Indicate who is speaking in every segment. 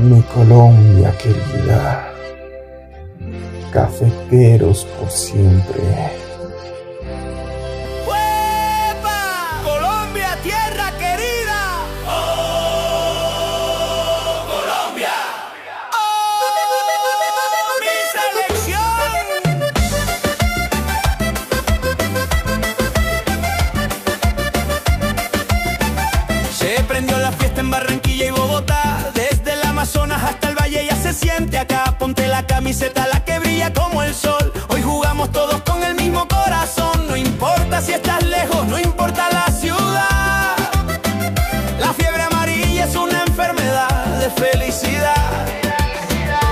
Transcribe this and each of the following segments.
Speaker 1: Mi Colombia querida, cafeteros por siempre.
Speaker 2: ¡Huepa! Colombia, tierra querida. ¡Oh, Colombia! ¡Oh, mi selección! Se prendió la fiesta en Barranquilla y Bogotá. Desde el Amazonas hasta el Valle ya se siente acá. Ponte la camiseta, la que brilla como el sol. Hoy jugamos todos con el mismo corazón. No importa si estás lejos, no importa la ciudad. La fiebre amarilla es una enfermedad de felicidad.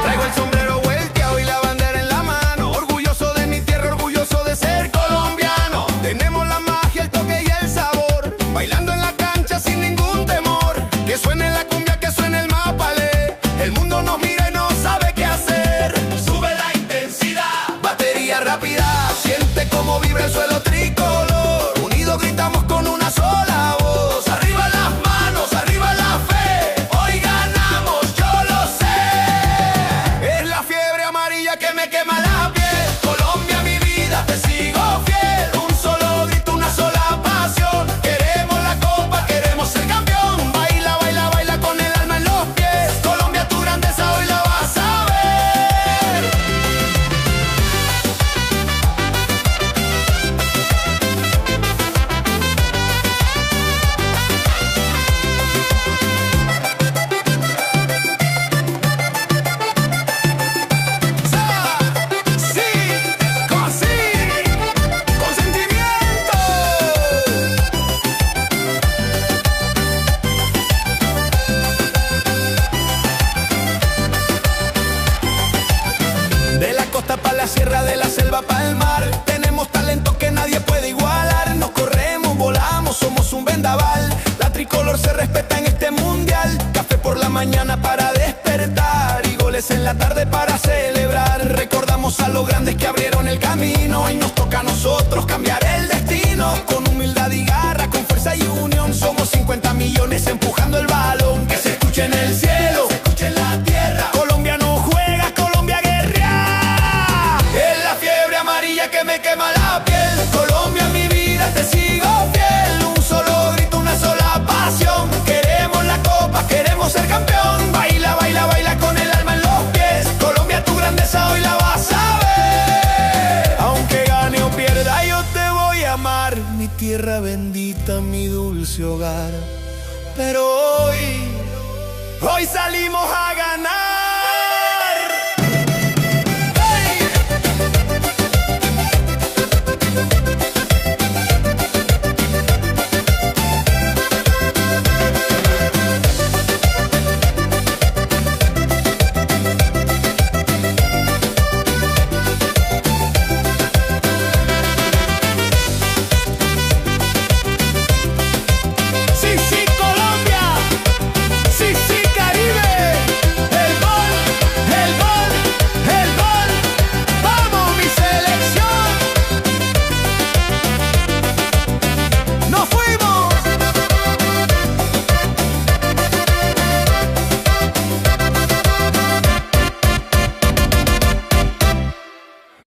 Speaker 2: Traigo el sombrero vuelteado y la bandera en la mano. Orgulloso de mi tierra, orgulloso de ser colombiano. Tenemos la magia, el toque y el sabor. Bailando en la cancha sin ningún temor. Que suene la cumbia, que suene el mapalé. El mundo nos mira y no sabe qué hacer. Sube la intensidad, batería rápida. Siente cómo vibra el suelo tricolor. Unidos gritamos con una sola voz. Arriba las manos, arriba la fe. Hoy ganamos, yo lo sé. Es la fiebre amarilla que me quema la piel. Colombia, mi vida, te sigo fiel. Un solo grito, una sola pasión. Queremos la copa, queremos ser campeón. Baila, baila, baila con el alma en los pies. Colombia, tu grandeza hoy la vas a ver. Sí, con sentimiento. De la costa para la sierra, de la selva para el mar. Tenemos talento que nadie puede igualar. Nos corremos, volamos, somos un vendaval. La tricolor se respeta en este mundial. Café por la mañana para despertar y goles en la tarde para celebrar. Recordamos a los grandes que abrieron el camino y nos toca a nosotros cambiar el destino. Con humildad y garra, con fuerza y unión, somos 50 millones empujando el balón. Que se escuche en el cielo, se escuche en la tierra. Colombia no juega, Colombia guerrea. Es la fiebre amarilla que me quema la piel. Colombia, mi vida, te sigo fiel. Un solo grito, una sola pasión. Queremos la copa, queremos ser campeón. Baila, baila, baila con el alma en los pies. Colombia, tu grandeza hoy la vas a ver. Aunque gane o pierda, yo te voy a amar. Mi tierra bendita, mi dulce hogar. Pero